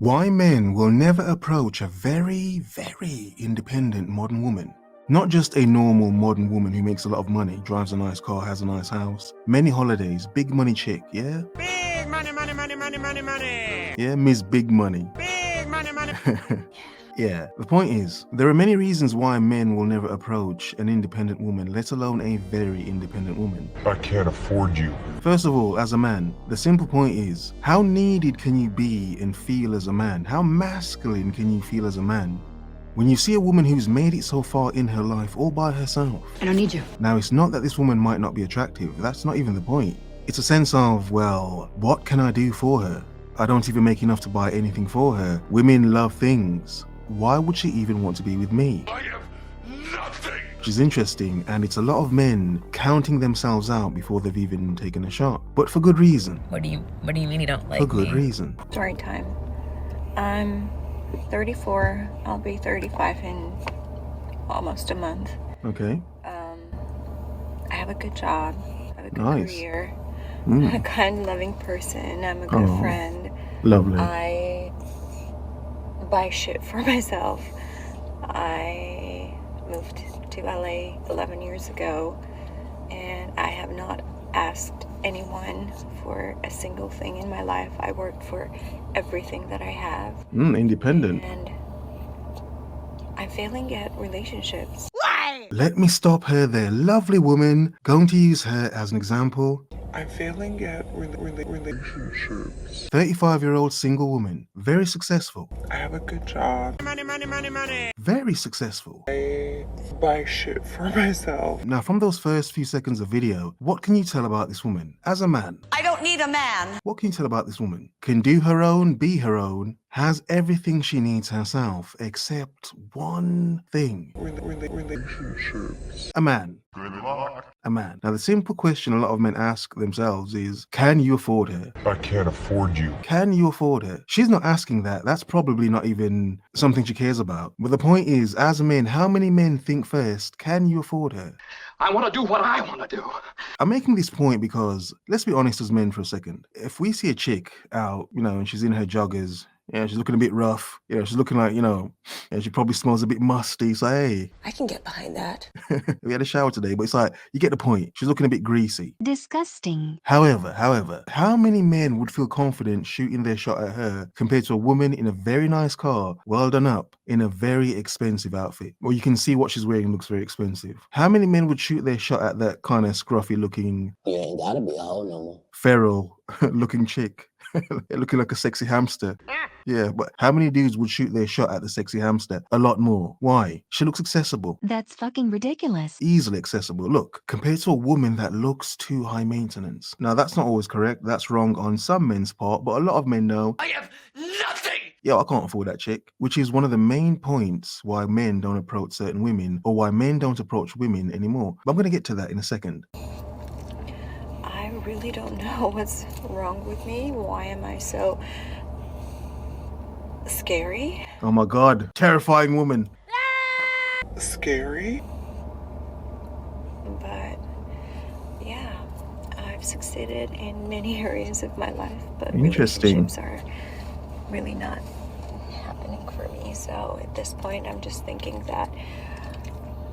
Why men will never approach a very, very independent modern woman. Not just a normal modern woman who makes a lot of money, drives a nice car, has a nice house, many holidays, big money chick, yeah? Big money, money, money, money, money, money. Yeah, Miss Big Money. Big money, money. Yeah, the point is, there are many reasons why men will never approach an independent woman, let alone a very independent woman. I can't afford you. First of all, as a man, the simple point is, how needed can you be and feel as a man? How masculine can you feel as a man? When you see a woman who's made it so far in her life all by herself. I don't need you. Now, it's not that this woman might not be attractive. That's not even the point. It's a sense of, well, what can I do for her? I don't even make enough to buy anything for her. Women love things. Why would she even want to be with me? I have nothing. Which is interesting, and it's a lot of men counting themselves out before they've even taken a shot. But for good reason. What do you mean you don't like For good me? reason. Story time. I'm 34. I'll be 35 in almost a month. Okay. I have a good job. I have a good Nice. career. I'm a Mm. kind, loving person. I'm a good Oh. friend. Lovely. I buy shit for myself. I moved to LA 11 years ago, and I have not asked anyone for a single thing in my life. I work for everything that I have, Independent. and I'm failing at relationships. Let me stop her there. Lovely woman. Going to use her as an example. I'm failing at relationships. 35-year-old single woman. Very successful. I have a good job. Money, money, money, money. Very successful. I buy shit for myself. Now, from those first few seconds of video, what can you tell about this woman? As a man, I don't need a man. what can you tell about this woman? Can do her own, be her own, has everything she needs herself, except one thing. Relationships. A man. Good luck. A man. Now, the simple question a lot of men ask themselves is, can you afford her? I can't afford you. Can you afford her? She's not asking that. That's probably not even something she cares about. But the point is, as men, how many men think first, can you afford her? I want to do what I want to do. I'm making this point because, let's be honest as men for a second. If we see a chick out, and she's in her joggers, she's looking a bit rough, she's looking like, she probably smells a bit musty. So, hey, I can get behind that. we had a shower today, but it's like, you get the point. She's looking a bit greasy. Disgusting. However, how many men would feel confident shooting their shot at her compared to a woman in a very nice car, well done up, in a very expensive outfit? Well, you can see what she's wearing looks very expensive. How many men would shoot their shot at that kind of scruffy looking, You ain't gotta be a hoe no more. feral looking chick? Looking like a sexy hamster. Yeah, but how many dudes would shoot their shot at the sexy hamster? A lot more. Why? She looks accessible. That's fucking ridiculous. Easily accessible. Look, compared to a woman that looks too high maintenance. Now, that's not always correct. That's wrong on some men's part, but a lot of men know, I have nothing. yo, I can't afford that chick. Which is one of the main points why men don't approach certain women, or why men don't approach women anymore. But I'm going to get to that in a second. I really don't know what's wrong with me. Why am I so scary? Oh my God, terrifying woman. Scary? But yeah, I've succeeded in many areas of my life, but Interesting. relationships are really not happening for me. So at this point, I'm just thinking that,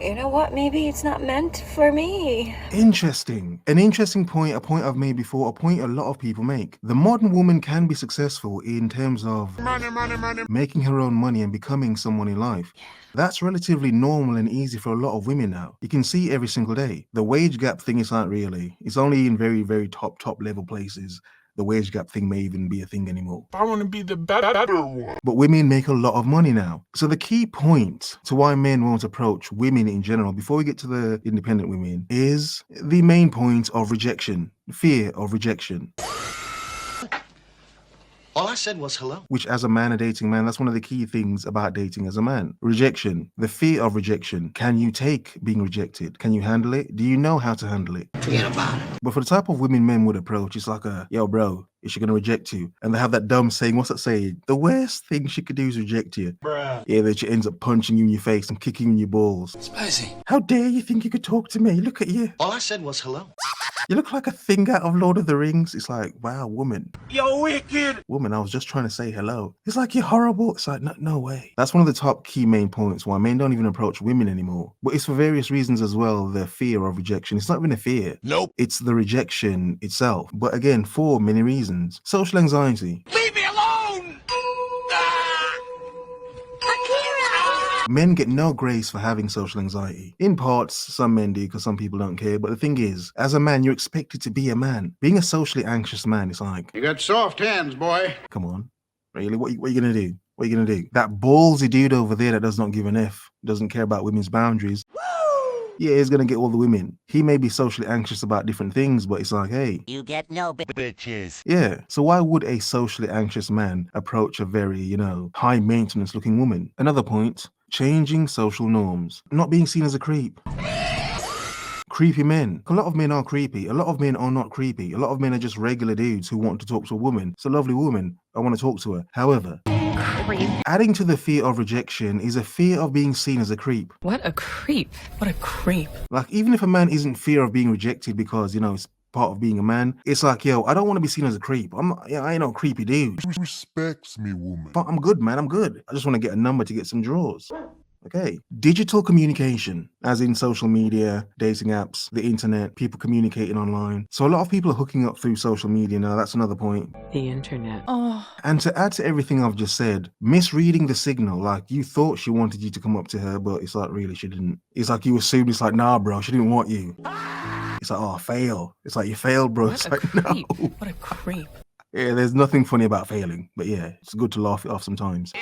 you know what, maybe it's not meant for me. Interesting. An interesting point, a point I've made before, a point a lot of people make. The modern woman can be successful in terms of Money, money, money. making her own money and becoming someone in life. That's relatively normal and easy for a lot of women now. You can see every single day. The wage gap thing is not really. It's only in very, very top level places. The wage gap thing may even be a thing anymore. I want to be the better one. But women make a lot of money now. So the key point to why men won't approach women in general, before we get to the independent women, is the main point of rejection, fear of rejection. All I said was hello. Which, as a man, a dating man, that's one of the key things about dating as a man. Rejection, the fear of rejection. Can you take being rejected? Can you handle it? Do you know how to handle it? Forget about it. But for the type of women men would approach, it's like yo, bro, is she going to reject you? And they have that dumb saying, what's that saying? The worst thing she could do is reject you. Bruh. Yeah, that she ends up punching you in your face and kicking you in your balls. Spicy. How dare you think you could talk to me? Look at you. All I said was hello. You look like a thing out of Lord of the Rings. It's like, wow, woman. Yo, wicked. Woman, I was just trying to say hello. It's like, you're horrible. It's like, no way. That's one of the top key main points why men don't even approach women anymore. But it's for various reasons as well. The fear of rejection. It's not even a fear. Nope. It's the rejection itself. But again, for many reasons. Social anxiety. Leave me alone. Men get no grace for having social anxiety. In parts, some men do because some people don't care. But the thing is, as a man, you're expected to be a man. Being a socially anxious man is like, You got soft hands, boy. come on. Really? What are you going to do? What are you going to do? That ballsy dude over there that does not give an F, doesn't care about women's boundaries. Yeah, he's going to get all the women. He may be socially anxious about different things, but it's like, hey. You get no Bitches. Yeah. So why would a socially anxious man approach a very, high maintenance looking woman? Another point, changing social norms. Not being seen as a creep. Creepy men. A lot of men are creepy. A lot of men are not creepy. A lot of men are just regular dudes who want to talk to a woman. It's a lovely woman. I want to talk to her. However, adding to the fear of rejection is a fear of being seen as a creep. What a creep. What a creep. Like, even if a man isn't fear of being rejected because, it's part of being a man, it's like, yo, I don't want to be seen as a creep. I ain't no creepy dude. Respects me, woman. But I'm good, man. I'm good. I just want to get a number to get some draws. Okay. Digital communication, as in social media, dating apps, the internet, people communicating online. So a lot of people are hooking up through social media now. That's another point. The internet. And to add to everything I've just said, misreading the signal. Like, you thought she wanted you to come up to her, but it's like, really, she didn't. It's like you assumed, it's like, nah, bro, she didn't want you. It's like, oh, fail. It's like, you failed, bro. What It's a like, creep. no. What a creep. Yeah, there's nothing funny about failing, but yeah, it's good to laugh it off sometimes.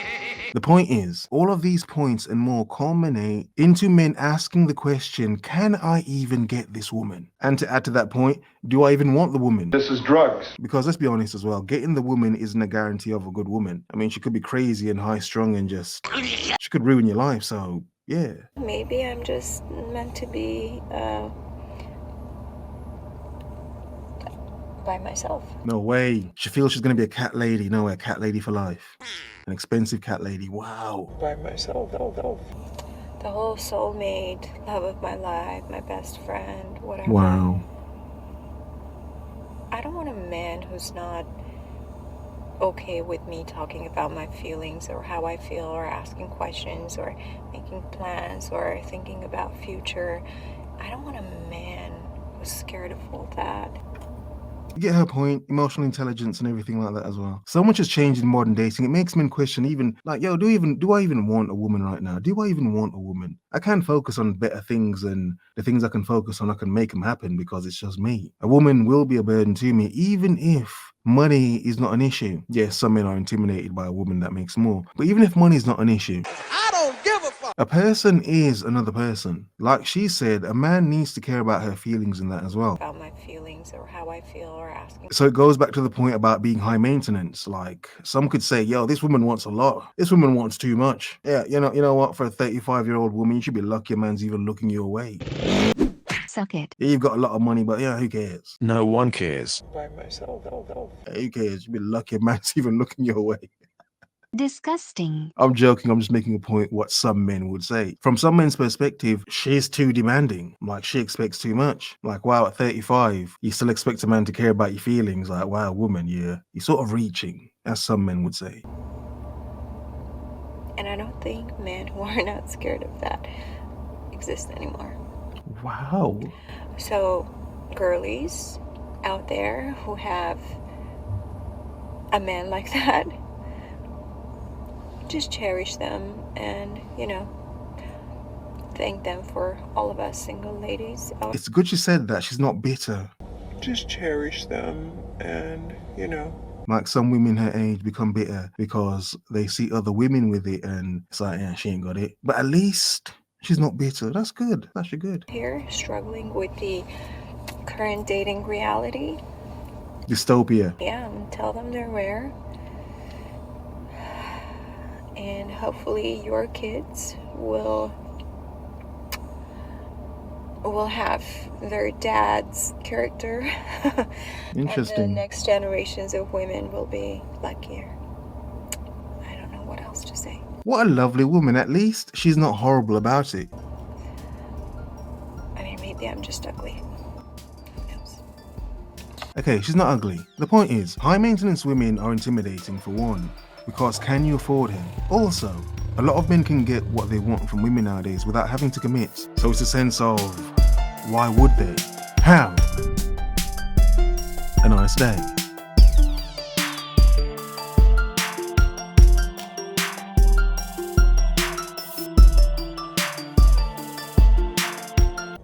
The point is, all of these points and more culminate into men asking the question, can I even get this woman? And to add to that point, do I even want the woman? This is drugs. Because let's be honest as well, getting the woman isn't a guarantee of a good woman. I mean, she could be crazy and high strung and just, she could ruin your life, so yeah. Maybe I'm just meant to be by myself. No way. She feels she's going to be a cat lady. No way, a cat lady for life. An expensive cat lady. Wow. By myself. The whole soulmate, love of my life, my best friend, whatever. Wow. I don't want a man who's not okay with me talking about my feelings or how I feel or asking questions or making plans or thinking about future. I don't want a man who's scared of all that. You get her point, emotional intelligence and everything like that as well. So much has changed in modern dating. It makes men question even, like, yo, do I even want a woman right now? Do I even want a woman? I can focus on better things, and the things I can focus on, I can make them happen because it's just me. A woman will be a burden to me, even if money is not an issue. Yes, some men are intimidated by a woman that makes more. But even if money is not an issue, I don't give a fuck. a person is another person. Like she said, a man needs to care about her feelings in that as well. About my feelings or how I feel or asking. So it goes back to the point about being high maintenance. Like, some could say, yo, this woman wants a lot. This woman wants too much. Yeah, you know what? For a 35-year-old woman, you should be lucky a man's even looking your way. Suck it. Yeah, you've got a lot of money, but yeah, who cares? No one cares. By myself. Yeah, who cares? You'd be lucky a man's even looking your way. Disgusting. I'm joking. I'm just making a point what some men would say. From some men's perspective, she's too demanding. Like, she expects too much. Like, wow, at 35, you still expect a man to care about your feelings. Like, wow, woman, you're sort of reaching, as some men would say. And I don't think men who are not scared of that exist anymore. Wow. So, girlies out there who have a man like that, just cherish them and, thank them for all of us single ladies. It's good she said that. She's not bitter. Just cherish them and, Like, some women her age become bitter because they see other women with it and it's like, yeah, she ain't got it. But at least she's not bitter. That's good. That's good. Here, struggling with the current dating reality. Dystopia. Yeah, tell them they're rare. And hopefully your kids will have their dad's character. Interesting. And the next generations of women will be luckier. I don't know what else to say. What a lovely woman. At least she's not horrible about it. I mean, maybe I'm just ugly. Who knows? Okay, she's not ugly. The point is, high maintenance women are intimidating for one, because can you afford him? Also, a lot of men can get what they want from women nowadays without having to commit. So it's a sense of, why would they? How? A nice day.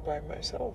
by myself.